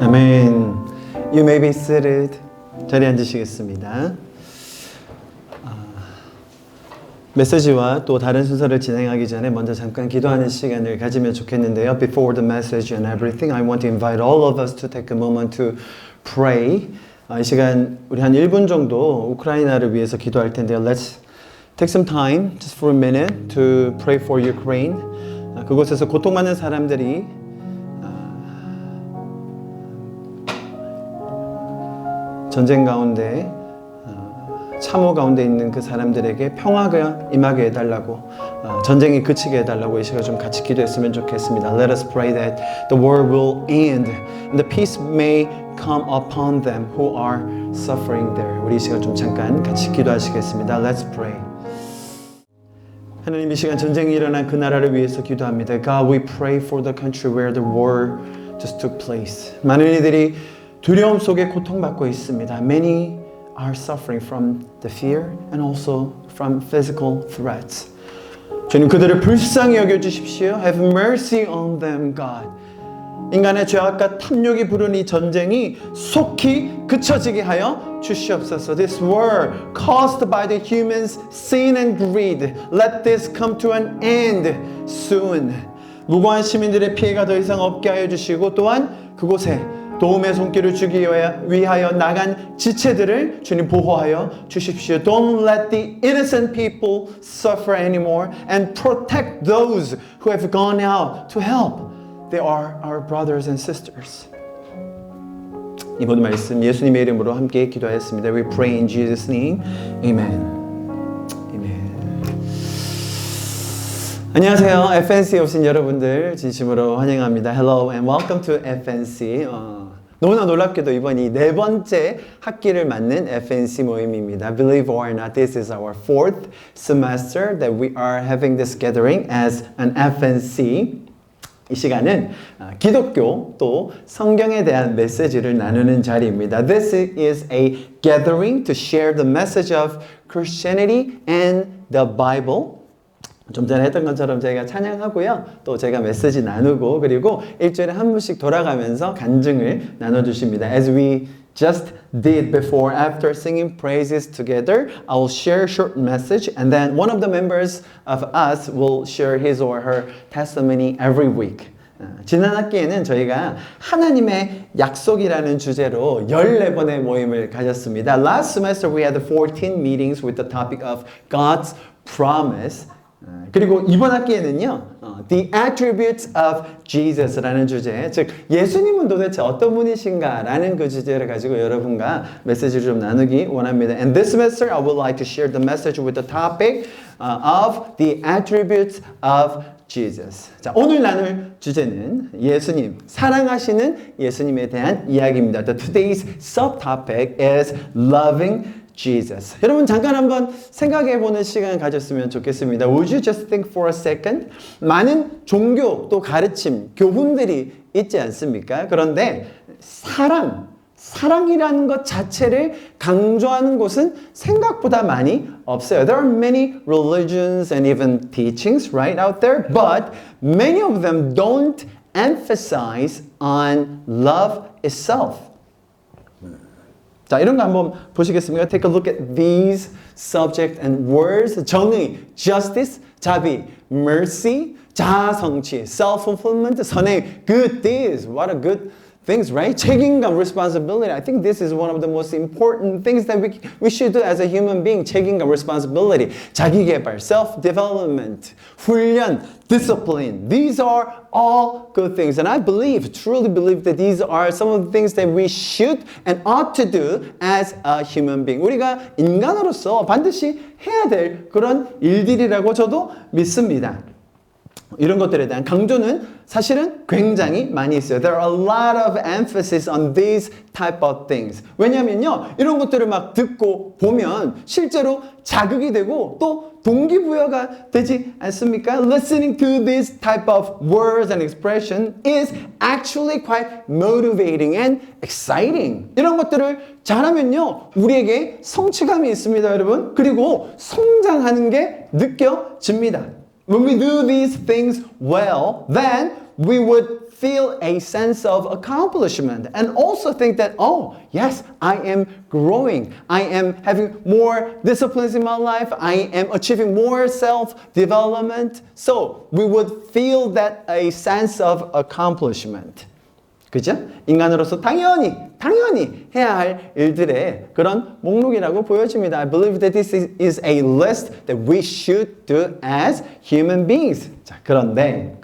아멘. You may be seated. 자리에 앉으시겠습니다. 메시지와 또 다른 순서를 진행하기 전에 먼저 잠깐 기도하는 시간을 가지면 좋겠는데요. Before the message and everything, I want to invite all of us to take a moment to pray. 이 시간 우리 한 1분 정도 우크라이나를 위해서 기도할 텐데요. Let's take some time, just for a minute, to pray for Ukraine. 그곳에서 고통받는 사람들이 전쟁 가운데 참호 가운데 있는 그 사람들에게 평화가 임하게 해달라고 전쟁이 그치게 해달라고 이 시간 좀 같이 기도했으면 좋겠습니다. Let us pray that the war will end and the peace may come upon them who are suffering there. 우리 이 시간 좀 잠깐 같이 기도하시겠습니다. Let's pray. 하나님 이 시간 전쟁이 일어난 그 나라를 위해서 기도합니다. God, we pray for the country where the war just took place. 많은 이들이 두려움 속에 고통받고 있습니다. Many are suffering from the fear and also from physical threats. 주님 그들을 불쌍히 여겨주십시오. Have mercy on them, God. 인간의 죄악과 탐욕이 부른 이 전쟁이 속히 그쳐지게 하여 주시옵소서. This war caused by the humans' sin and greed. Let this come to an end soon. 무고한 시민들의 피해가 더 이상 없게 하여 주시고 또한 그곳에 도움의 손길을 주기 위하여 나간 지체들을 주님 보호하여 주십시오. Don't let the innocent people suffer anymore and protect those who have gone out to help. They are our brothers and sisters. 이 모든 말씀 예수님의 이름으로 함께 기도하였습니다. We pray in Jesus' name. Amen. 안녕하세요. FNC에 오신 여러분들 진심으로 환영합니다. Hello and welcome to FNC. 너무나 놀랍게도 이번이 네 번째 학기를 맞는 FNC 모임입니다. Believe or not, this is our fourth semester that we are having this gathering as an FNC. 이 시간은 기독교 또 성경에 대한 메시지를 나누는 자리입니다. This is a gathering to share the message of Christianity and the Bible. 좀 전에 했던 것처럼 저희가 찬양하고요. 또 제가 메시지 나누고 그리고 일주일에 한 번씩 돌아가면서 간증을 나눠주십니다. As we just did before, after singing praises together, I will share a short message and then one of the members of us will share his or her testimony every week. 지난 학기에는 저희가 하나님의 약속이라는 주제로 14번의 모임을 가졌습니다. Last semester we had 14 meetings with the topic of God's promise. 그리고 이번 학기에는요, The Attributes of Jesus라는 주제, 즉 예수님은 도대체 어떤 분이신가 라는 그 주제를 가지고 여러분과 메시지를 좀 나누기 원합니다. And this semester I would like to share the message with the topic of The Attributes of Jesus. 자, 오늘 나눌 주제는 예수님, 사랑하시는 예수님에 대한 이야기입니다. Today's subtopic is Loving Jesus. 여러분 잠깐 한번 생각해보는 시간 가졌으면 좋겠습니다. Would you just think for a second? 많은 종교 또 가르침, 교훈들이 있지 않습니까? 그런데 사랑이라는 것 자체를 강조하는 곳은 생각보다 많이 없어요. There are many religions and even teachings right out there, but many of them don't emphasize on love itself. 자, 이런 거 한번 보시겠습니까? Take a look at these subject and words. 정의, justice, 자비, mercy, 자아 성취, self-fulfillment, 선행, good deeds. What a good things, right? 책임감, responsibility. I think this is one of the most important things that we should do as a human being. 책임감, responsibility, 자기개발, self-development, 훈련, discipline. These are all good things. And I truly believe that these are some of the things that we should and ought to do as a human being. 우리가 인간으로서 반드시 해야 될 그런 일들이라고 저도 믿습니다. 이런 것들에 대한 강조는 사실은 굉장히 많이 있어요. There are a lot of emphasis on these type of things. 왜냐면요, 이런 것들을 막 듣고 보면 실제로 자극이 되고 또 동기부여가 되지 않습니까? Listening to this type of words and expression is actually quite motivating and exciting. 이런 것들을 잘하면요, 우리에게 성취감이 있습니다, 여러분. 그리고 성장하는 게 느껴집니다. When we do these things well, then we would feel a sense of accomplishment and also think that, oh, yes, I am growing. I am having more disciplines in my life. I am achieving more self-development. So we would feel that a sense of accomplishment. 그죠? 인간으로서 당연히 해야 할 일들의 그런 목록이라고 보여집니다. I believe that this is a list that we should do as human beings. 자, 그런데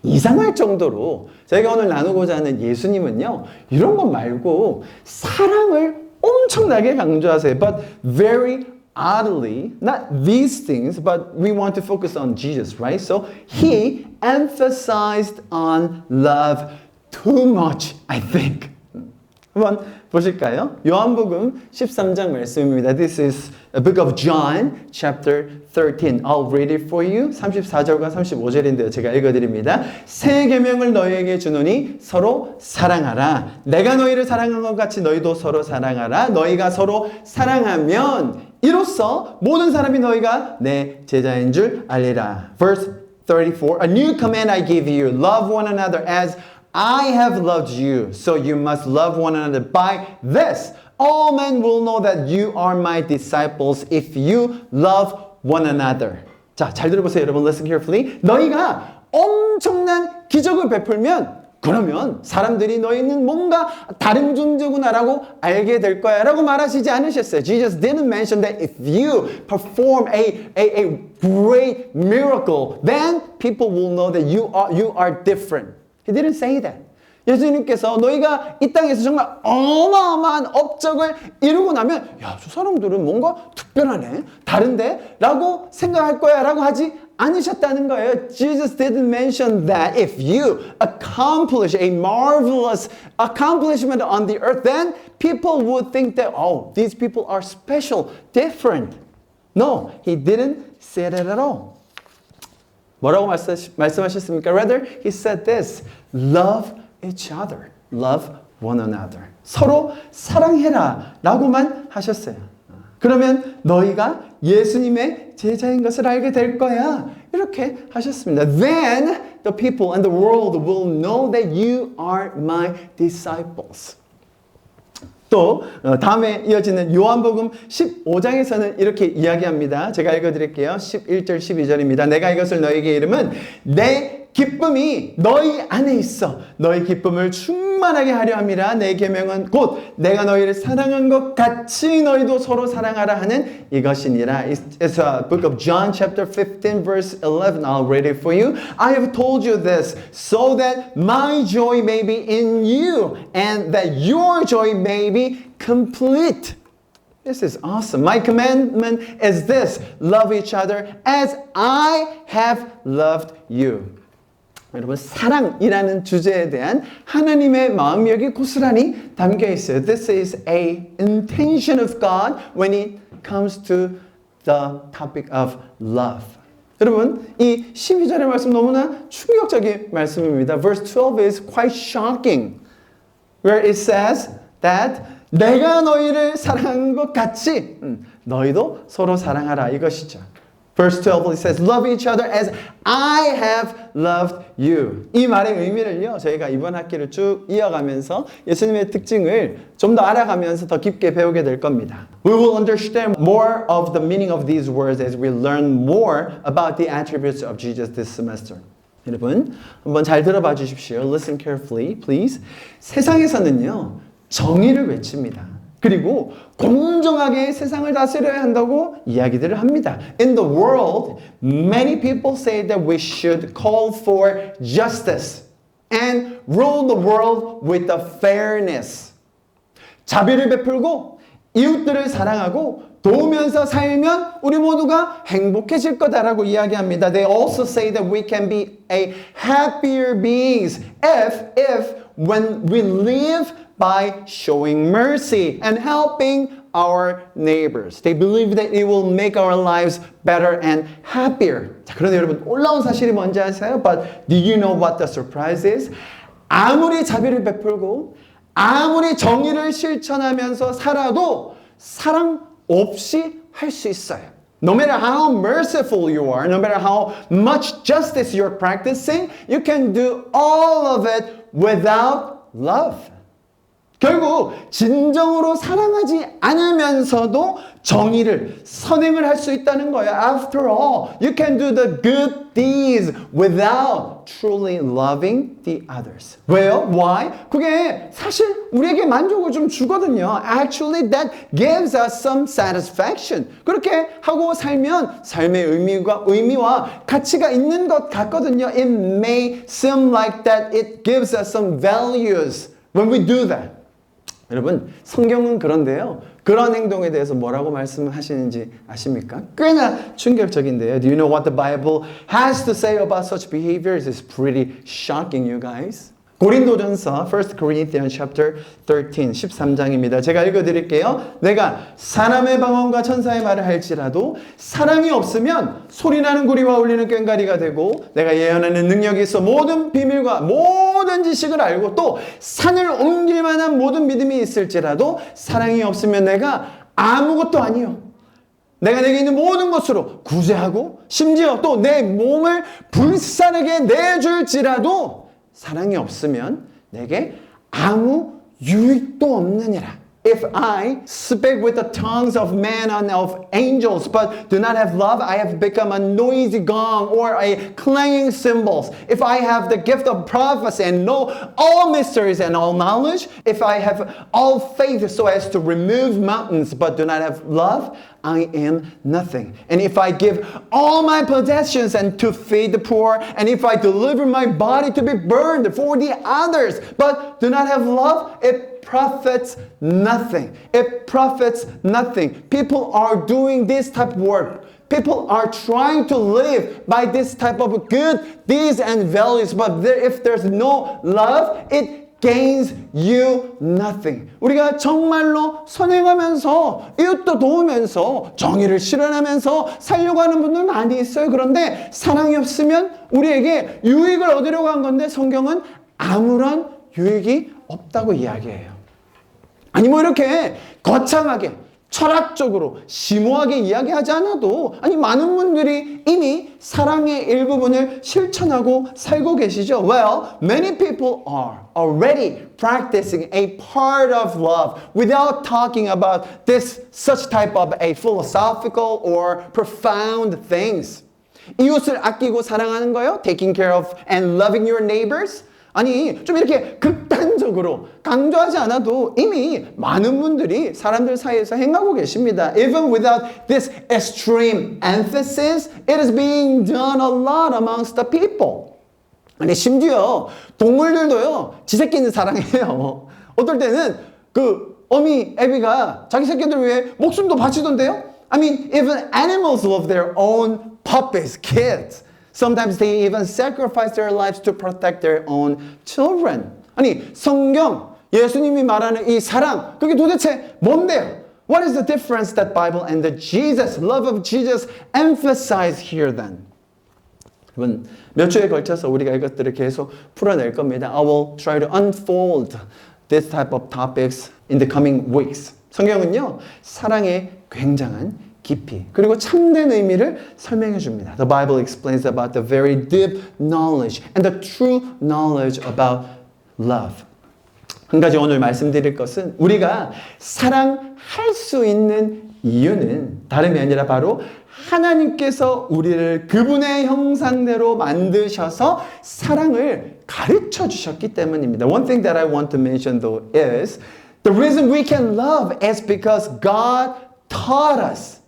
이상할 정도로 저희가 오늘 나누고자 하는 예수님은요, 이런 것 말고 사랑을 엄청나게 강조하세요. But very oddly, not these things, but we want to focus on Jesus, right? So he emphasized on love too much, I think. 한번 보실까요? 요한복음 13장 말씀입니다. This is a book of John, chapter 13. I'll read it for you. 34절과 35절인데요. 제가 읽어드립니다. 새 계명을 너희에게 주노니 서로 사랑하라. 내가 너희를 사랑한 것 같이 너희도 서로 사랑하라. 너희가 서로 사랑하면 이로써 모든 사람이 너희가 내 제자인 줄 알리라. Verse 34. A new command I give you. Love one another as I have loved you, so you must love one another. By this, all men will know that you are my disciples if you love one another. 자, 잘 들어보세요, 여러분. Listen carefully. 너희가 엄청난 기적을 베풀면 그러면 사람들이 너희는 뭔가 다른 존재구나라고 알게 될 거야 라고 말하시지 않으셨어요. Jesus didn't mention that if you perform a great miracle, then people will know that you are different. He didn't say that. 예수님께서 너희가 이 땅에서 정말 어마어마한 업적을 이루고 나면 야, 저 사람들은 뭔가 특별하네, 다른데? 라고 생각할 거야 라고 하지 않으셨다는 거예요. Jesus didn't mention that if you accomplish a marvelous accomplishment on the earth, then people would think that, oh, these people are special, different. No, he didn't say that at all. 뭐라고 말씀하셨습니까? Rather, he said this, love each other, love one another. 서로 사랑해라 라고만 하셨어요. 그러면 너희가 예수님의 제자인 것을 알게 될 거야. 이렇게 하셨습니다. Then the people and the world will know that you are my disciples. 또 다음에 이어지는 요한복음 15장에서는 이렇게 이야기합니다. 제가 읽어드릴게요. 11절 12절입니다. 내가 이것을 너에게 이름은 내 기쁨이 너희 안에 있어 너희 기쁨을 충만하게 하려 함이라. 내 계명은 곧 내가 너희를 사랑한 것 같이 너희도 서로 사랑하라 하는 이것이니라. It's a book of John chapter 15 verse 11. I'll read it for you. I have told you this so that my joy may be in you and that your joy may be complete. This is awesome. My commandment is this, love each other as I have loved you. 여러분, 사랑이라는 주제에 대한 하나님의 마음이 여기 고스란히 담겨 있어요. This is a intention of God when it comes to the topic of love. 여러분, 이 12절의 말씀 너무나 충격적인 말씀입니다. Verse 12 is quite shocking, where it says that 내가 너희를 사랑한 것 같이 너희도 서로 사랑하라 이것이죠. Verse 12 it says, love each other as I have loved you. 이 말의 의미를요, 저희가 이번 학기를 쭉 이어가면서 예수님의 특징을 좀 더 알아가면서 더 깊게 배우게 될 겁니다. We will understand more of the meaning of these words as we learn more about the attributes of Jesus this semester. 여러분, 한번 잘 들어봐 주십시오. Listen carefully, please. 세상에서는요, 정의를 외칩니다. 그리고 공정하게 세상을 다스려야 한다고 이야기들을 합니다. In the world, many people say that we should call for justice and rule the world with the fairness. 자비를 베풀고 이웃들을 사랑하고 도우면서 살면 우리 모두가 행복해질 거다라고 이야기합니다. They also say that we can be a happier beings if when we live by showing mercy and helping our neighbors. They believe that it will make our lives better and happier. 자, 그런데 여러분, 놀라운 사실이 뭔지 아세요? But do you know what the surprise is? 아무리 자비를 베풀고 아무리 정의를 실천하면서 살아도 사랑 없이 할 수 있어요. No matter how merciful you are, no matter how much justice you're practicing, you can do all of it without love. 결국 진정으로 사랑하지 않으면서도 정의를 선행을 할 수 있다는 거예요. After all, you can do the good deeds without truly loving the others. 왜요? Why? 그게 사실 우리에게 만족을 좀 주거든요. Actually, that gives us some satisfaction. 그렇게 하고 살면 삶의 의미와 가치가 있는 것 같거든요. It may seem like that it gives us some values when we do that. 여러분, 성경은 그런데요. 그런 행동에 대해서 뭐라고 말씀하시는지 아십니까? 꽤나 충격적인데요. Do you know what the Bible has to say about such behaviors? It's pretty shocking, you guys. 고린도전서 1 Corinthians chapter 13, 13장입니다. 제가 읽어드릴게요. 내가 사람의 방언과 천사의 말을 할지라도 사랑이 없으면 소리나는 구리와 울리는 꽹과리가 되고 내가 예언하는 능력이 있어 모든 비밀과 모든 지식을 알고 또 산을 옮길 만한 모든 믿음이 있을지라도 사랑이 없으면 내가 아무것도 아니요. 내가 내게 있는 모든 것으로 구제하고 심지어 또 내 몸을 불사르게 내줄지라도 사랑이 없으면 내게 아무 유익도 없느니라. If I speak with the tongues of men and of angels, but do not have love, I have become a noisy gong or a clanging cymbals. If I have the gift of prophecy and know all mysteries and all knowledge, if I have all faith so as to remove mountains, but do not have love, I am nothing. And if I give all my possessions and to feed the poor, and if I deliver my body to be burned for the others, but do not have love, it profits nothing. It profits nothing. People are doing this type of work. People are trying to live by this type of good deeds and values, but if there's no love, it gains you nothing. 우리가 정말로 선행하면서 이웃도 도우면서 정의를 실현하면서 살려고 하는 분들 많이 있어요. 그런데 사랑이 없으면 우리에게 유익을 얻으려고 한 건데 성경은 아무런 유익이 없다고 이야기해요. 아니 뭐 이렇게 거창하게 철학적으로 심오하게 이야기하지 않아도 아니 많은 분들이 이미 사랑의 일부분을 실천하고 살고 계시죠. Well, many people are already practicing a part of love without talking about this such type of a philosophical or profound things. 이웃을 아끼고 사랑하는 거요? Taking care of and loving your neighbors? 아니 좀 이렇게 극단적으로 강조하지 않아도 이미 많은 분들이 사람들 사이에서 행하고 계십니다. Even without this extreme emphasis, it is being done a lot amongst the people. 아니 심지어 동물들도요 지 새끼는 사랑해요. 어떨 때는 그 어미 애비가 자기 새끼들 위해 목숨도 바치던데요. I mean even animals love their own puppies, kids. Sometimes they even sacrifice their lives to protect their own children. 아니 성경 예수님이 말하는 이 사랑 그게 도대체 뭔데요? What is the difference that Bible and the Jesus, love of Jesus emphasize here then? 여러분 몇 주에 걸쳐서 우리가 이것들을 계속 풀어낼 겁니다. I will try to unfold this type of topics in the coming weeks. 성경은요 사랑의 굉장한 깊이 그리고 참된 의미를 설명해 줍니다. The Bible explains about the very deep knowledge and the true knowledge about love. 한 가지 오늘 말씀드릴 것은 우리가 사랑할 수 있는 이유는 다름이 아니라 바로 하나님께서 우리를 그분의 형상대로 만드셔서 사랑을 가르쳐 주셨기 때문입니다. One thing that I want to mention though is the reason we can love is because God taught us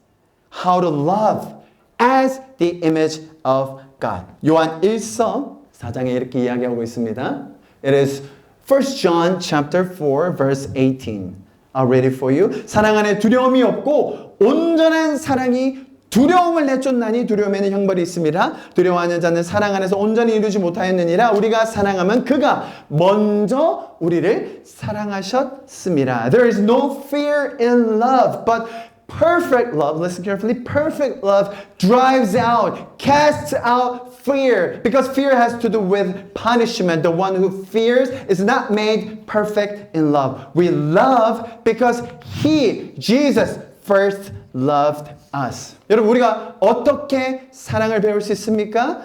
how to love as the image of God. 요한 1서 4장에 이렇게 이야기하고 있습니다. It is 1 John chapter 4 verse 18. I'll read it for you. 사랑 안에 두려움이 없고 온전한 사랑이 두려움을 내쫓나니 두려움에는 형벌이 있음이라. 두려워하는 자는 사랑 안에서 온전히 이루지 못하였느니라. 우리가 사랑하면 그가 먼저 우리를 사랑하셨음이라. There is no fear in love, but perfect love, listen carefully, perfect love drives out, casts out fear, because fear has to do with punishment. The one who fears is not made perfect in love. We love because He, Jesus, first loved us. 여러분, 우리가 어떻게 사랑을 배울 수 있습니까?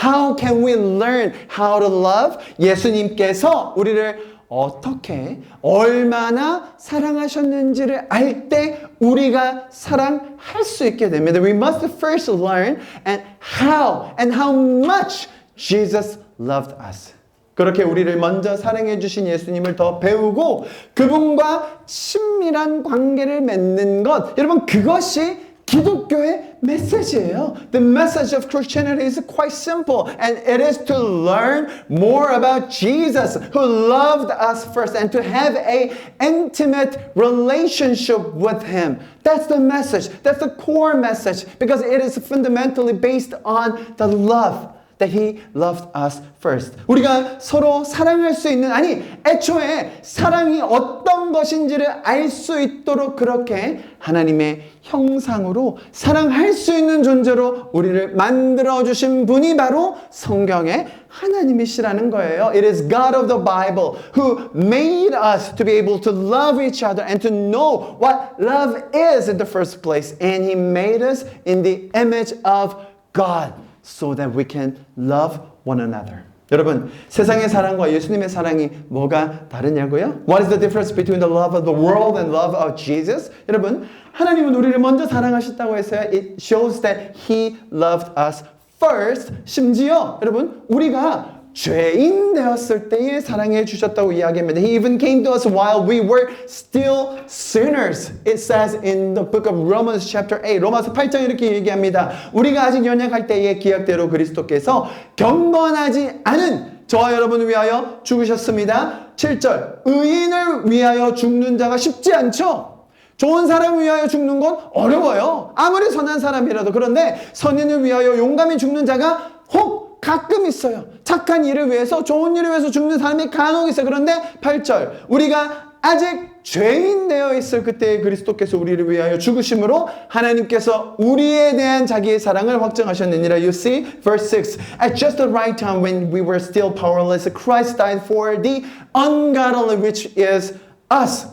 How can we learn how to love? 예수님께서 우리를 어떻게, 얼마나 사랑하셨는지를 알 때 우리가 사랑할 수 있게 됩니다. We must first learn and how much Jesus loved us. 그렇게 우리를 먼저 사랑해 주신 예수님을 더 배우고 그분과 친밀한 관계를 맺는 것, 여러분 그것이 기독교의 메시지예요. The message of Christianity is quite simple and it is to learn more about Jesus who loved us first and to have a intimate relationship with Him. That's the message. That's the core message because it is fundamentally based on the love that He loved us first. 우리가 서로 사랑할 수 있는, 아니 애초에 사랑이 어떤 것인지를 알 수 있도록 그렇게 하나님의 형상으로 사랑할 수 있는 존재로 우리를 만들어주신 분이 바로 성경의 하나님이시라는 거예요. It is God of the Bible who made us to be able to love each other and to know what love is in the first place. And He made us in the image of God. So that we can love one another. 여러분, 세상의 사랑과 예수님의 사랑이 뭐가 다르냐고요? What is the difference between the love of the world and love of Jesus? 여러분, 하나님은 우리를 먼저 사랑하셨다고 했어요. It shows that He loved us first. 심지어 여러분, 우리가 죄인 되었을 때에 사랑해 주셨다고 이야기합니다. He even came to us while we were still sinners. It says in the book of Romans chapter 8. 로마서 8장 이렇게 얘기합니다. 우리가 아직 연약할 때의 기약대로 그리스도께서 경건하지 않은 저와 여러분을 위하여 죽으셨습니다. 7절. 의인을 위하여 죽는 자가 쉽지 않죠. 좋은 사람을 위하여 죽는 건 어려워요. 아무리 선한 사람이라도. 그런데 선인을 위하여 용감히 죽는 자가 혹 가끔 있어요. 착한 일을 위해서, 좋은 일을 위해서 죽는 사람이 간혹 있어요. 그런데 8절, 우리가 아직 죄인 되어 있을 그때에 그리스도께서 우리를 위하여 죽으심으로 하나님께서 우리에 대한 자기의 사랑을 확증하셨느니라. You see, verse 6. At just the right time when we were still powerless, Christ died for the ungodly, which is us.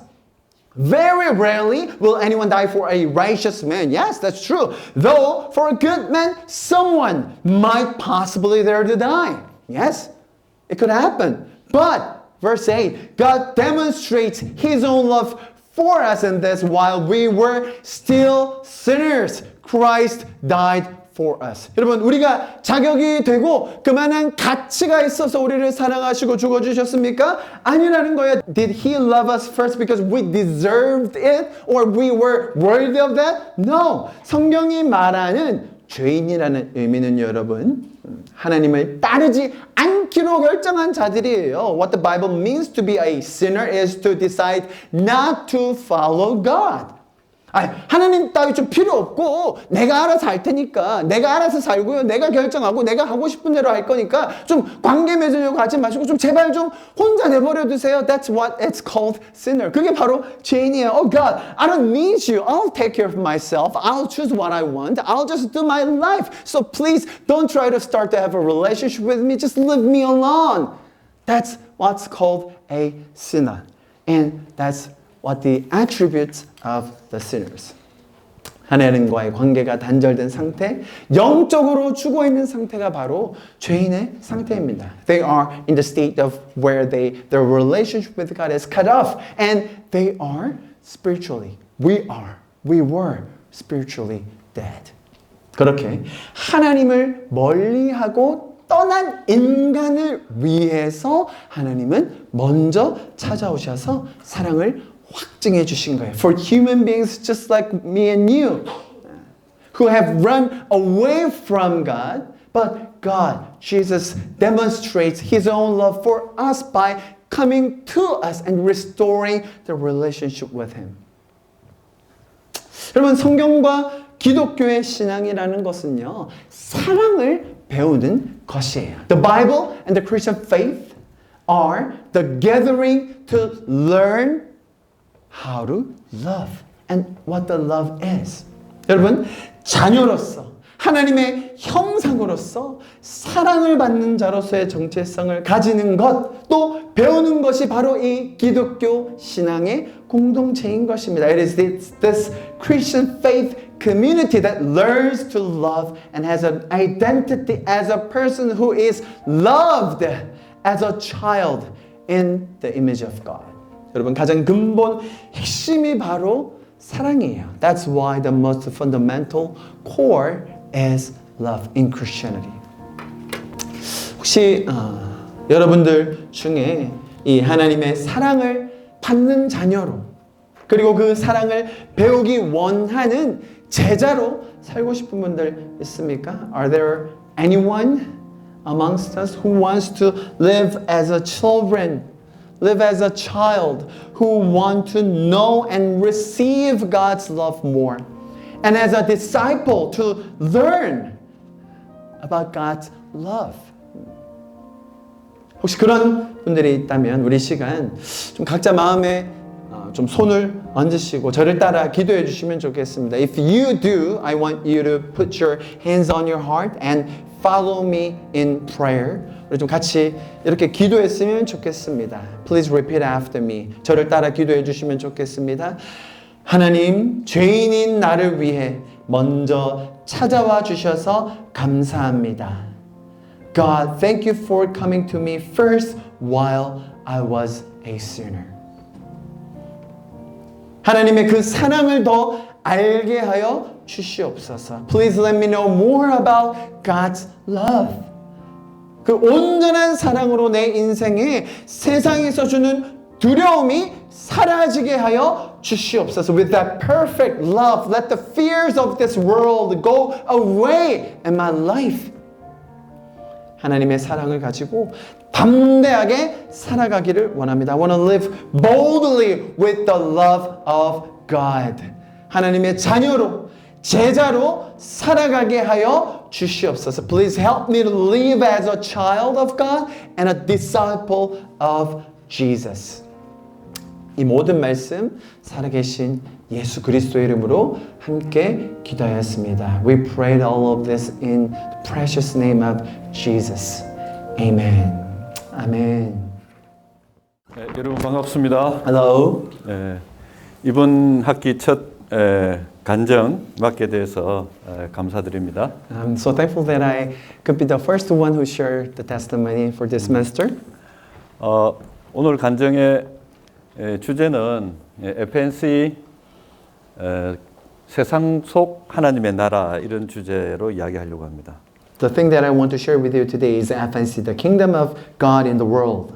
Very rarely will anyone die for a righteous man. Yes, that's true. Though for a good man, someone might possibly dare to die. Yes, it could happen. But, verse 8, God demonstrates His own love for us in this while we were still sinners. Christ died for us. 여러분, 우리가 자격이 되고 그만한 가치가 있어서 우리를 사랑하시고 죽어주셨습니까? 아니라는 거예요. Did He love us first because we deserved it or we were worthy of that? No. 성경이 말하는 죄인이라는 의미는 여러분, 하나님을 따르지 않기로 결정한 자들이에요. What the Bible means to be a sinner is to decide not to follow God. 하나님 따위 좀 필요 없고 내가 알아서 할 테니까, 내가 알아서 살고요, 내가 결정하고 내가 하고 싶은 대로 할 거니까 좀 관계 맺으려고 하지 마시고 좀 제발 좀 혼자 내버려 두세요. That's what it's called sinner. 그게 바로 죄인이에요. Oh God, I don't need you. I'll take care of myself. I'll choose what I want. I'll just do my life. So please don't try to start to have a relationship with me. Just leave me alone. That's what's called a sinner. And that's what the attributes of the sinners. 하나님과의 관계가 단절된 상태, 영적으로 죽어 있는 상태가 바로 죄인의 상태입니다. They are in the state of where their relationship with God is cut off, and they are spiritually. We were spiritually dead. 그렇게 하나님을 멀리하고 떠난 인간을 위해서 하나님은 먼저 찾아오셔서 사랑을 확증해 주신 거예요. For human beings just like me and you who have run away from God, but God, Jesus demonstrates His own love for us by coming to us and restoring the relationship with Him. 여러분, 성경과 기독교의 신앙이라는 것은요, 사랑을 배우는 것이에요. The Bible and the Christian faith are the gathering to learn how to love and what the love is. 여러분, 자녀로서 하나님의 형상으로서 사랑을 받는 자로서의 정체성을 가지는 것, 또 배우는 것이 바로 이 기독교 신앙의 공동체인 것입니다. It is this Christian faith community that learns to love and has an identity as a person who is loved as a child in the image of God. 여러분, 가장 근본 핵심이 바로 사랑이에요. That's why the most fundamental core is love in Christianity. 혹시 여러분들 중에 이 하나님의 사랑을 받는 자녀로, 그리고 그 사랑을 배우기 원하는 제자로 살고 싶은 분들 있습니까? Are there anyone amongst us who wants to live as a children, live as a child, who want to know and receive God's love more, and as a disciple to learn about God's love? 혹시 그런 분들이 있다면 우리 시간 좀 각자 마음에 좀 손을 얹으시고 저를 따라 기도해 주시면 좋겠습니다. If you do, I want you to put your hands on your heart and follow me in prayer. 우리 좀 같이 이렇게 기도했으면 좋겠습니다. Please repeat after me. 저를 따라 기도해 주시면 좋겠습니다. 하나님, 죄인인 나를 위해 먼저 찾아와 주셔서 감사합니다. God, thank you for coming to me first while I was a sinner. 하나님의 그 사랑을 더 알게 하여 주시옵소서. Please let me know more about God's love. 그 온전한 사랑으로 내 인생에 세상에서 주는 두려움이 사라지게 하여 주시옵소서. With that perfect love, let the fears of this world go away in my life. 하나님의 사랑을 가지고 담대하게 살아가기를 원합니다. I want to live boldly with the love of God. 하나님의 자녀로, 제자로 살아가게 하여 주시옵소서. Please help me to live as a child of God and a disciple of Jesus. 이 모든 말씀 살아계신 예수 그리스도의 이름으로 함께 기도하였습니다. We prayed all of this in the precious name of Jesus. Amen. 아멘. 네, 여러분 반갑습니다. Hello. 이번 학기 첫 간증 맡게 돼서 감사드립니다. I'm so thankful that I could be the first one who shared the testimony for this semester. 오늘 간증의 주제는 FNC 세상 속 하나님의 나라 이런 주제로 이야기하려고 합니다. The thing that I want to share with you today is FNC, the kingdom of God in the world.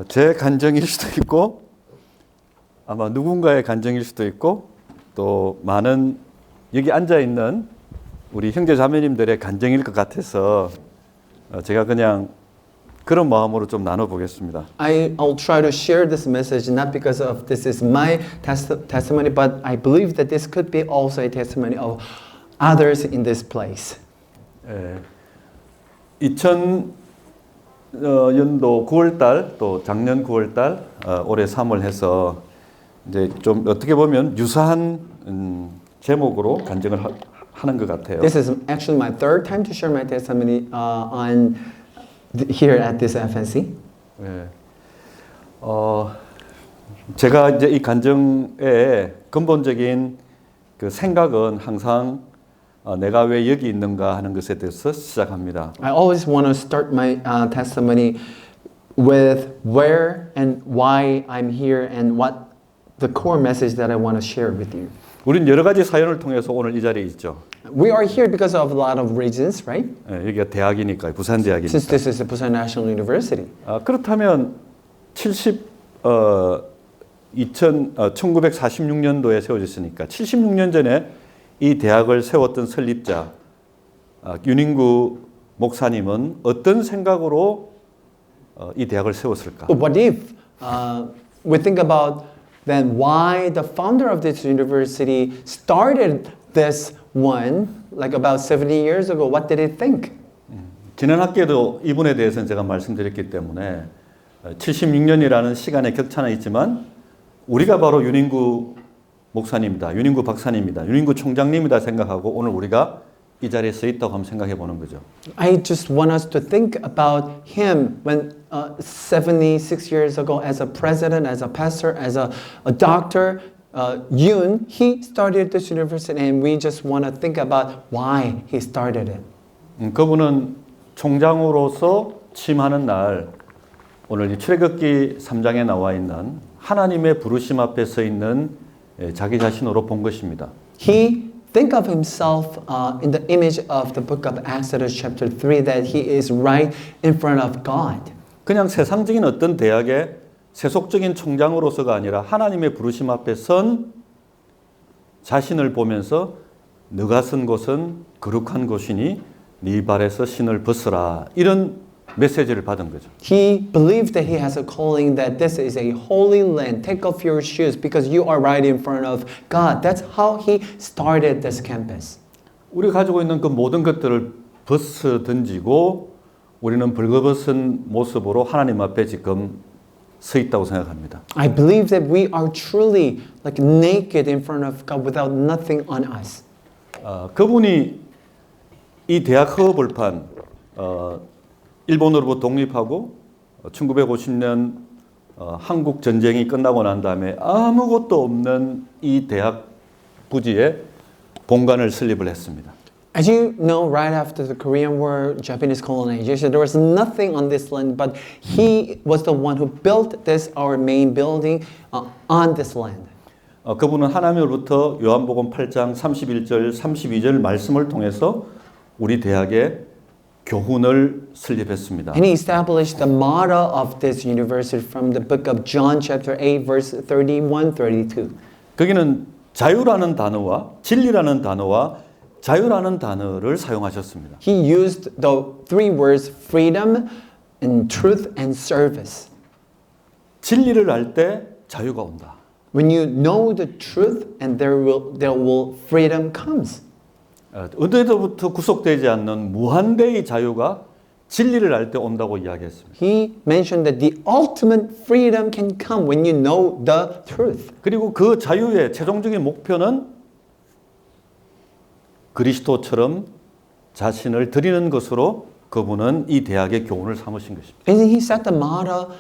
제 간증일 수도 있고 아마 누군가의 간증일 수도 있고 또 많은 여기 앉아 있는 우리 형제 자매님들의 간증일 것 같아서 제가 그냥 그런 마음으로 좀 나눠보겠습니다. I'll try to share this message not because of this is my testimony, but I believe that this could be also a testimony of others in this place. 2000년도 9월달 또 작년 9월달 올해 3월 해서 이제 좀 어떻게 보면 유사한 제목으로 간증을 하는 것 같아요. This is actually my third time to share my testimony on here at this FNC. 제가 이제 이 간증의 근본적인 그 생각은 항상 내가 왜 여기 있는가 하는 것에 대해서 시작합니다. I always want to start my testimony with where and why I'm here and what the core message that I want to share with you. 우린 여러 가지 사연을 통해서 오늘 이 자리에 있죠. We are here because of a lot of reasons, right? 여기가 대학이니까, 부산 대학이니까. Since this is the Busan National University. 그렇다면 1946년도에 세워졌으니까 76년 전에 이 대학을 세웠던 설립자 윤인구 목사님은 어떤 생각으로 이 대학을 세웠을까? But what if we think about then why the founder of this university started this one like about 70 years ago? What did he think? 지난 학기에도 이 부분에 대해서는 제가 말씀드렸기 때문에 76년이라는 시간의 격차는 있지만 우리가 바로 윤인구 목사님이다, 윤인구 박사님이다, 윤인구 총장님이다 생각하고 오늘 우리가 이 자리에 서 있다고 한번 생각해 보는 거죠. I just want us to think about him when 76 years ago as a president, as a pastor, as a doctor, Yoon, he started this university and we just want to think about why he started it. 그분은 총장으로서 취임하는 날 오늘 이 출애굽기 3장에 나와 있는 하나님의 부르심 앞에 서 있는 자기 자신으로 본 것입니다. He think of himself in the image of the book of Exodus chapter 3 that he is right in front of God. 그냥 세상적인 어떤 대학의 세속적인 총장으로서가 아니라 하나님의 부르심 앞에 선 자신을 보면서 너가 선 곳은 거룩한 곳이니 네 발에서 신을 벗으라 이런 메시지를 받은 거죠. He believed that he has a calling that this is a holy land. Take off your shoes because you are right in front of God. That's how he started this campus. 우리가 가지고 있는 그 모든 것들을 벗어 던지고 우리는 벌거벗은 모습으로 하나님 앞에 지금 서 있다고 생각합니다. I believe that we are truly like naked in front of God without nothing on us. 그분이 이 대학 허허벌판 일본으로부터 독립하고 1950년 한국 전쟁이 끝나고 난 다음에 아무것도 없는 이 대학 부지에 본관을 설립을 했습니다. As you know, right after the Korean War, Japanese colonization, there was nothing on this land, but he was the one who built this, our main building, on this land. 그분은 하나님으로부터 요한복음 8장 31절, 32절 말씀을 통해서 우리 대학에 교훈을 설립했습니다. And he established the motto of this university from the book of John chapter 8 verse 31, 32. 거기는 자유라는 단어와 진리라는 단어와 자유라는 단어를 사용하셨습니다. He used the three words freedom and truth and service. 진리를 알 때 자유가 온다. When you know the truth and there will freedom comes. 어디로부터 구속되지 않는 무한대의 자유가 진리를 알 때 온다고 이야기했습니다. He mentioned that the ultimate freedom can come when you know the truth. 그리고 그 자유의 최종적인 목표는 그리스도처럼 자신을 드리는 것으로 그분은 이 대학의 교훈을 삼으신 것입니다. And he set the motto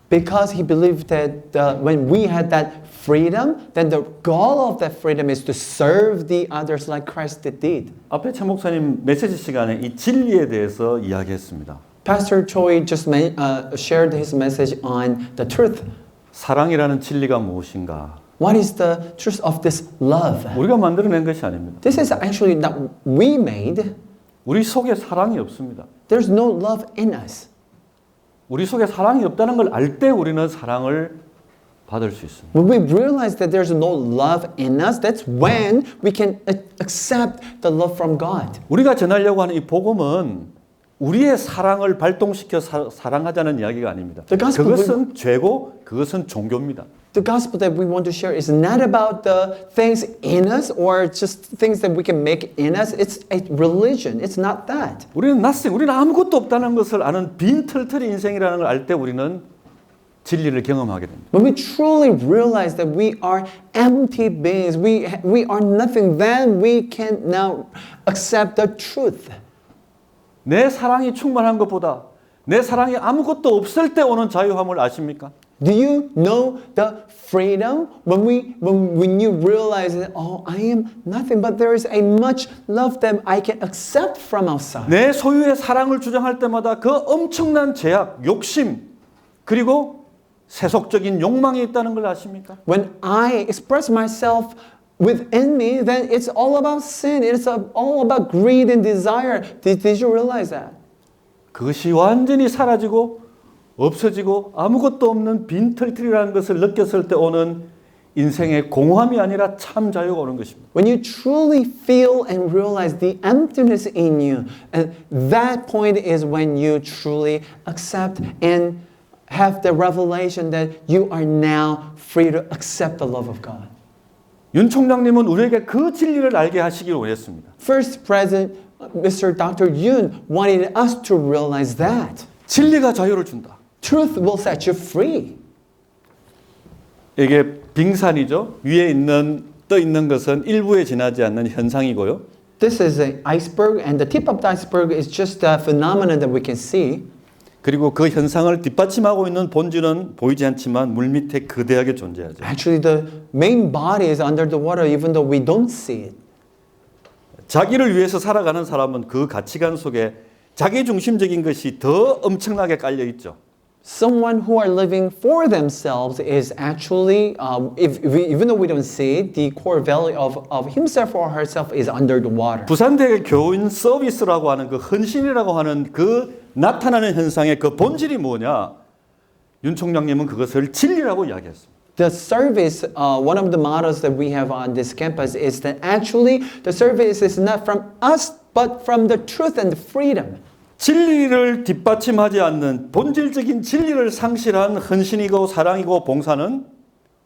because he believed that when we had that freedom, then the goal of that freedom is to serve the others like Christ did. 앞에 최 목사님 메시지 시간에 이 진리에 대해서 이야기했습니다. Pastor Choi just shared his message on the truth. 사랑이라는 진리가 무엇인가? What is the truth of this love? 우리가 만들어낸 것이 아닙니다. This is actually not we made. 우리 속에 사랑이 없습니다. There's no love in us. 우리 속에 사랑이 없다는 걸 알 때 우리는 사랑을 받을 수 있습니다. When we realize that there's no love in us, that's when we can accept the love from God. 우리가 전하려고 하는 이 복음은 우리의 사랑을 발동시켜 사랑하자는 이야기가 아닙니다. 그것은 죄고 그것은 종교입니다. The gospel that we want to share is not about the things in us or just things that we can make in us. It's a religion. It's not that. 우리는 nothing, 우리는 아무것도 없다는 것을 아는 빈털터리 인생이라는 걸 알 때 우리는 진리를 경험하게 됩니다. When we truly realize that we are empty beings, we are nothing, then we can now accept the truth. 내 사랑이 충만한 것보다 내 사랑이 아무것도 없을 때 오는 자유함을 아십니까? Do you know the freedom when you realize that I am nothing, but there is a much love that I can accept from outside. 내 소유의 사랑을 주장할 때마다 그 엄청난 제약, 욕심 그리고 세속적인 욕망이 있다는 걸 아십니까? When I express myself within me, then it's all about sin. It's all about greed and desire. Did you realize that? 그것이 완전히 사라지고 없어지고 아무것도 없는 빈털터리라는 것을 느꼈을 때 오는 인생의 공허함이 아니라 참 자유가 오는 것입니다. When you truly feel and realize the emptiness in you, and that point is when you truly accept and have the revelation that you are now free to accept the love of God. 윤 총장님은 우리에게 그 진리를 알게 하시기를 원했습니다. First President Mr. Dr. Yoon wanted us to realize that. 진리가 자유를 준다. Truth will set you free. 이게 빙산이죠. 위에 있는 떠 있는 것은 일부에 지나지 않는 현상이고요. This is an iceberg, and the tip of the iceberg is just a phenomenon that we can see. 그리고 그 현상을 뒷받침하고 있는 본질은 보이지 않지만 물 밑에 거대하게 존재하죠. Actually, the main body is under the water, even though we don't see it. 자기를 위해서 살아가는 사람은 그 가치관 속에 자기 중심적인 것이 더 엄청나게 깔려 있죠. Someone who are living for themselves is actually, even though we don't see it, the core value of himself or herself is under the water. 부산대의 교인 서비스라고 하는 그 헌신이라고 하는 그 나타나는 현상의 그 본질이 뭐냐? 윤 총장님은 그것을 진리라고 이야기했습니다. The service, one of the mottos that we have on this campus is that actually the service is not from us, but from the truth and the freedom. 진리를 뒷받침하지 않는 본질적인 진리를 상실한 헌신이고 사랑이고 봉사는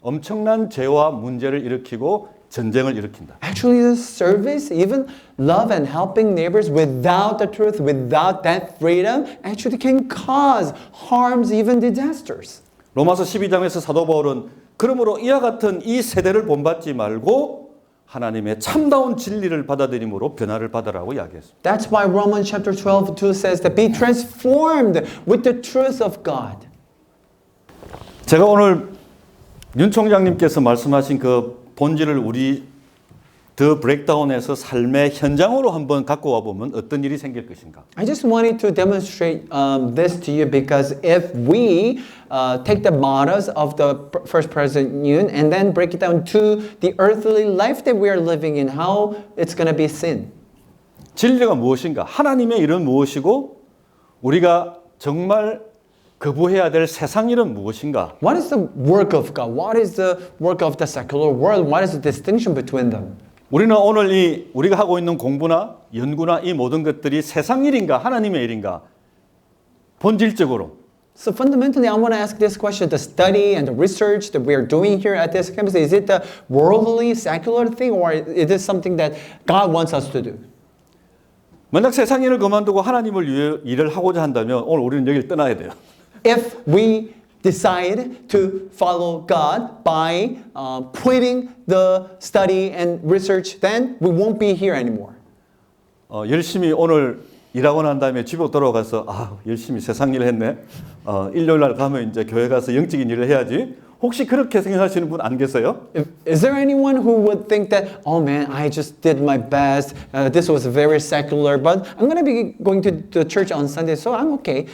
엄청난 죄와 문제를 일으키고 전쟁을 일으킨다. Actually, the service, even love and helping neighbors without the truth, without that freedom, actually can cause harms, even disasters. 로마서 12장에서 사도 바울은 그러므로 이와 같은 이 세대를 본받지 말고 하나님의 참다운 진리를 받아들임으로 변화를 받으라고 이야기했습니다. That's why Romans chapter 12:2 says that be transformed with the truth of God. 제가 오늘 윤 총장님께서 말씀하신 그 본질을 우리 더 브레이크다운에서 삶의 현장으로 한번 갖고 와 보면 어떤 일이 생길 것인가? I just wanted to demonstrate this to you because if we take the mottos of the first president Yoon and then break it down to the earthly life that we are living in, how it's going to be seen. 진리가 무엇인가? 하나님의 일은 무엇이고 우리가 정말 거부해야 될 세상 일은 무엇인가? What is the work of God? What is the work of the secular world? What is the distinction between them? 우리는 오늘 우리가 하고 있는 공부나 연구나 이 모든 것들이 세상 일인가 하나님의 일인가? 본질적으로 So fundamentally, I want to ask this question: the study and the research that we are doing here at this campus, is it the worldly, secular thing, or is it something that God wants us to do? 만약 세상 일을 그만두고 하나님을 위해 일을 하고자 한다면 오늘 우리는 여기를 떠나야 돼요. If we decide to follow God by quitting the study and research, then we won't be here anymore. 열심히 오늘 일하고 난 다음에 집에 돌아가서 열심히 세상 일을 했네. 일요일 날 가면 이제 교회 가서 영적인 일을 해야지. 혹시 그렇게 생각하시는 분 안 계세요? Is there anyone who would think that, oh man, I just did my best. This was very secular, but I'm going to be going to the church on Sunday, so I'm okay.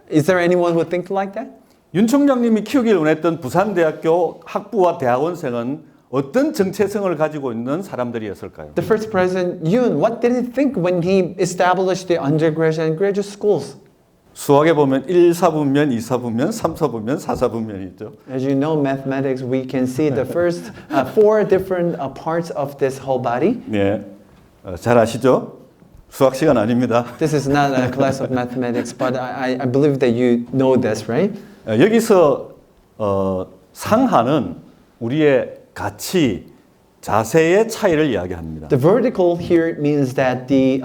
Is there anyone who would think like that? 윤 총장님이 키우길 원했던 부산대학교 학부와 대학원생은 어떤 정체성을 가지고 있는 사람들이었을까요? The first president, Yoon, what did he think when he established the undergraduate and graduate schools? 수학에 보면 1사분면, 2사분면, 3사분면, 4사분면이 있죠. As you know, mathematics, we can see the first four different parts of this whole body. 네, 잘 아시죠? 수학 시간 아닙니다. This is not a class of mathematics, but I believe that you know this, right? 여기서 상하는 우리의 가치, 자세의 차이를 이야기합니다. The vertical here means that the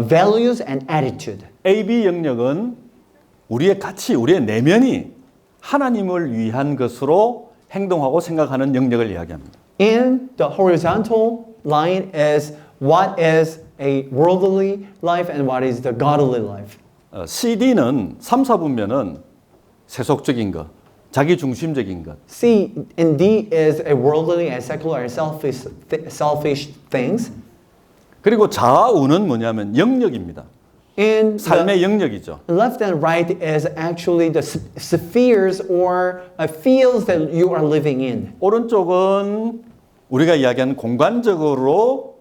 values and attitude. AB 영역은 우리의 가치, 우리의 내면이 하나님을 위한 것으로 행동하고 생각하는 영역을 이야기합니다. And the horizontal line is what is a worldly life and what is the godly life. CD는 3, 4분면은 세속적인 것, 자기 중심적인 것. C and D is a worldly and secular and selfish things. 그리고 좌우는 뭐냐면 영역입니다. And 삶의 영역이죠. left and right is actually the spheres or fields that you are living in. 오른쪽은 우리가 이야기하는 공간적으로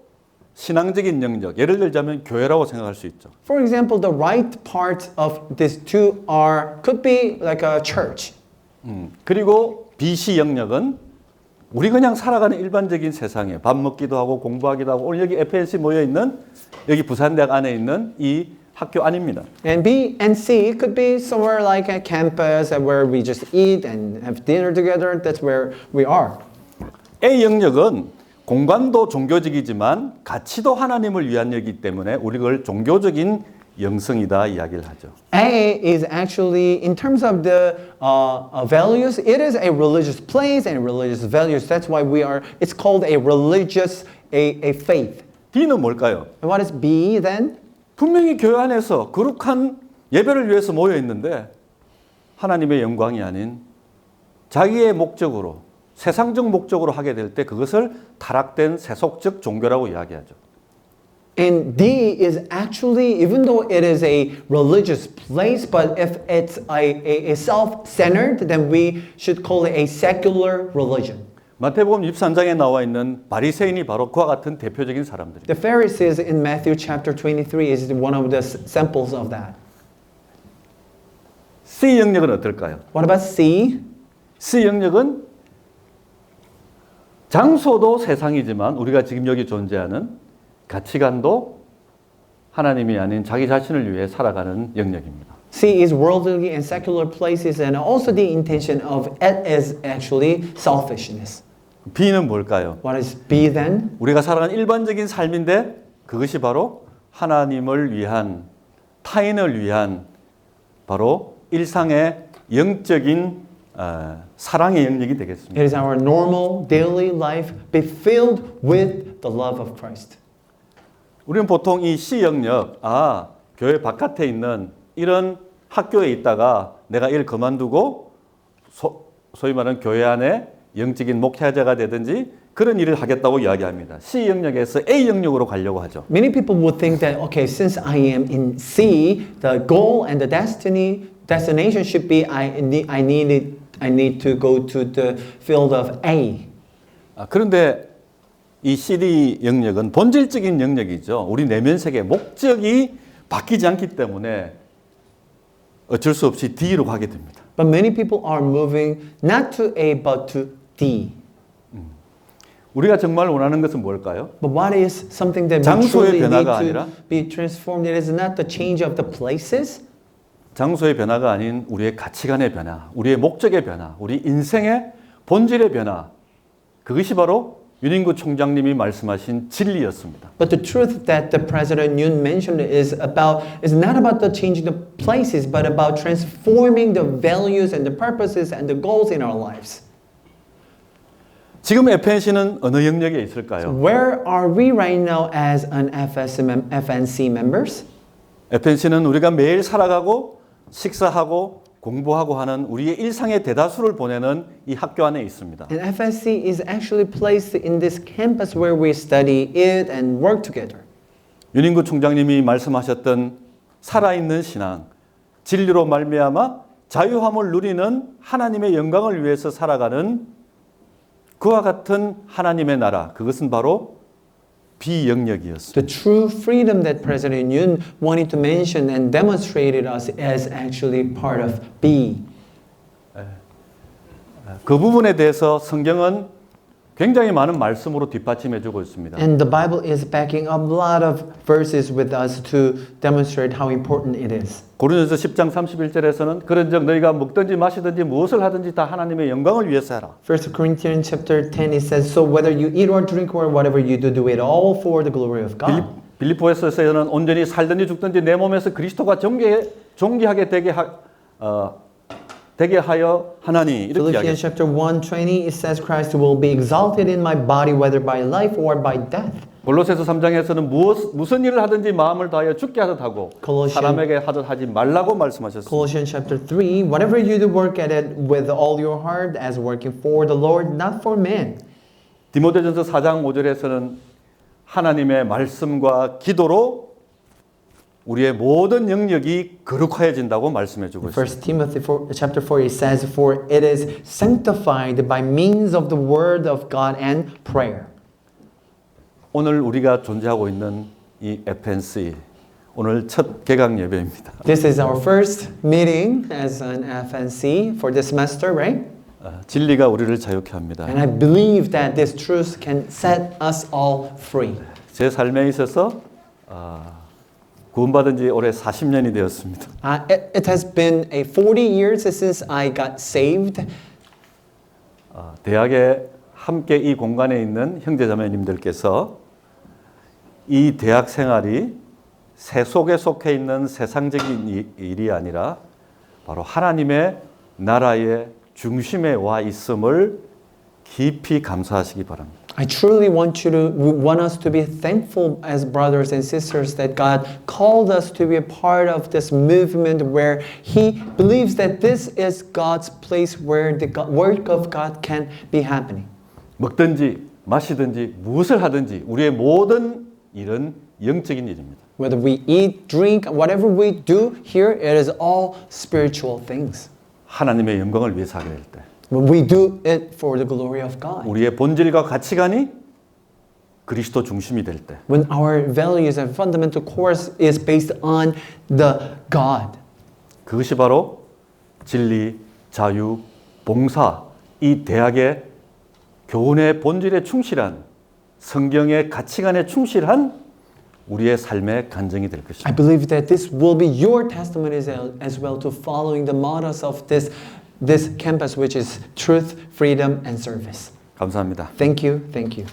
신앙적인 영역, 예를 들자면 교회라고 생각할 수 있죠. For example, the right part of these two could be like a church. 그리고 BC 영역은 우리 그냥 살아가는 일반적인 세상에 밥 먹기도 하고 공부하기도 하고 오늘 여기 FNC 모여 있는 여기 부산대학 안에 있는 이 학교 아닙니다. And B and C could be somewhere like a campus where we just eat and have dinner together. That's where we are. A 영역은 공간도 종교적이지만 가치도 하나님을 위한 영역이기 때문에 우리 그걸 종교적인 영성이다 이야기를 하죠. A is actually, in terms of the values, it is a religious place and religious values. That's why it's called a religious, a faith. D는 뭘까요? And what is B then? 분명히 교회 안에서 거룩한 예배를 위해서 모여 있는데 하나님의 영광이 아닌 자기의 목적으로 세상적 목적으로 하게 될 때 그것을 타락된 세속적 종교라고 이야기하죠. And D is actually, even though it is a religious place, but if it's a self-centered, then we should call it a secular religion. 마태복음 23장에 나와 있는 바리새인이 바로 그와 같은 대표적인 사람들입니다. The Pharisees in Matthew chapter 23 is one of the samples of that. C 영역은 어떨까요? What about C? C 영역은 장소도 세상이지만 우리가 지금 여기 존재하는 가치관도 하나님이 아닌 자기 자신을 위해 살아가는 영역입니다. C is worldly and secular places, and also the intention of it is actually selfishness. B는 뭘까요? What is B then? 우리가 살아가는 일반적인 삶인데 그것이 바로 하나님을 위한 타인을 위한 바로 일상의 영적인 사랑의 영역이 되겠습니다. It is our normal daily life be filled with the love of Christ. 우리는 보통 이 C 영역, 교회 바깥에 있는 이런 학교에 있다가 내가 일 그만두고 소위 말하는 교회 안에 영적인 목회자가 되든지 그런 일을 하겠다고 이야기합니다. C 영역에서 A 영역으로 가려고 하죠. Many people would think that, okay, since I am in C, the goal and the destination should be I need to go to the field of A. 그런데 이 CD 영역은 본질적인 영역이죠. 우리 내면 세계 목적이 바뀌지 않기 때문에 어쩔 수 없이 D로 가게 됩니다. But many people are moving not to A but to D. 우리가 정말 원하는 것은 뭘까요? But what is something that we 장소의 truly need 변화가 to 아니라 be transformed? It is not the change of the places, 장소의 변화가 아닌 우리의 가치관의 변화, 우리의 목적의 변화, 우리 인생의 본질의 변화. 그것이 바로 윤인구 총장님이 말씀하신 진리였습니다. but the truth that the President Yoon mentioned is not about the changing the places, but about transforming the values and the purposes and the goals in our lives. 지금 FNC는 어느 영역에 있을까요? Where are we right now as an FNC members? FNC는 우리가 매일 살아가고 식사하고 공부하고 하는 우리의 일상의 대다수를 보내는 이 학교 안에 있습니다. And FNC is actually placed in this campus where we study it and work together. 윤인구 총장님이 말씀하셨던 살아있는 신앙, 진리로 말미암아 자유함을 누리는 하나님의 영광을 위해서 살아가는 그와 같은 하나님의 나라, 그것은 바로 비영역이었습니다. The true freedom that President Yoon wanted to mention and demonstrated us as actually part of B. 그 부분에 대해서 성경은 굉장히 많은 말씀으로 뒷받침해주고 있습니다. And the Bible is backing up a lot of verses with us to demonstrate how important it is. 고린도서 10장 31절에서는 그런즉 너희가 먹든지 마시든지 무엇을 하든지 다 하나님의 영광을 위해서 하라. 1 Corinthians chapter 10 it says, so whether you eat or drink or whatever you do, do it all for the glory of God. 빌립보에서는 온전히 살든지 죽든지 내 몸에서 그리스도가 존귀하게 되게 하여 하나니 이렇게 Philippians 이야기합니다. chapter 1:20 it says Christ will be exalted in my body whether by life or by death. 골로새서 3장에서는 무슨 일을 하든지 마음을 다하여 죽게 하듯 하고 사람에게 하듯 하지 말라고 말씀하셨습니다. Colossians chapter 3, whatever you do, work at it with all your heart as working for the Lord, not for men. 디모데전서 4장 5절에서는 하나님의 말씀과 기도로 우리의 모든 영역이 거룩해진다고 말씀해주고 1 있습니다. Timothy chapter 4 it says, for it is sanctified by means of the word of God and prayer. 오늘 우리가 존재하고 있는 이 FNC 오늘 첫 개강 예배입니다. This is our first meeting as an FNC for this semester, right? 진리가 우리를 자유케 합니다. And I believe that this truth can set us all free. 제 삶에 있어서 구원받은 지 올해 40년이 되었습니다. It has been 40 years since I got saved. 대학에 함께 이 공간에 있는 형제자매님들께서 이 대학 생활이 세속에 속해 있는 세상적인 일이 아니라 바로 하나님의 나라의 중심에 와 있음을 깊이 감사하시기 바랍니다. I truly want us to be thankful as brothers and sisters that God called us to be a part of this movement where He believes that this is God's place where the work of God can be happening. 먹든지 마시든지 무엇을 하든지 우리의 모든 일은 영적인 일입니다. Whether we eat, drink, whatever we do here, it is all spiritual things. 하나님의 영광을 위해서 하게 될 때, When we do it for the glory of God. 우리의 본질과 가치관이 그리스도 중심이 될 때, When our values and fundamental course is based on the God. 그것이 바로 진리, 자유, 봉사, 이 대학의 교훈의 본질에 충실한 성경의 가치관에 충실한 우리의 삶의 간증이 될 I 것입니다. believe that this will be your testimony as well to following the mottos of this campus, which is truth, freedom, and service. 감사합니다. Thank you. Thank you.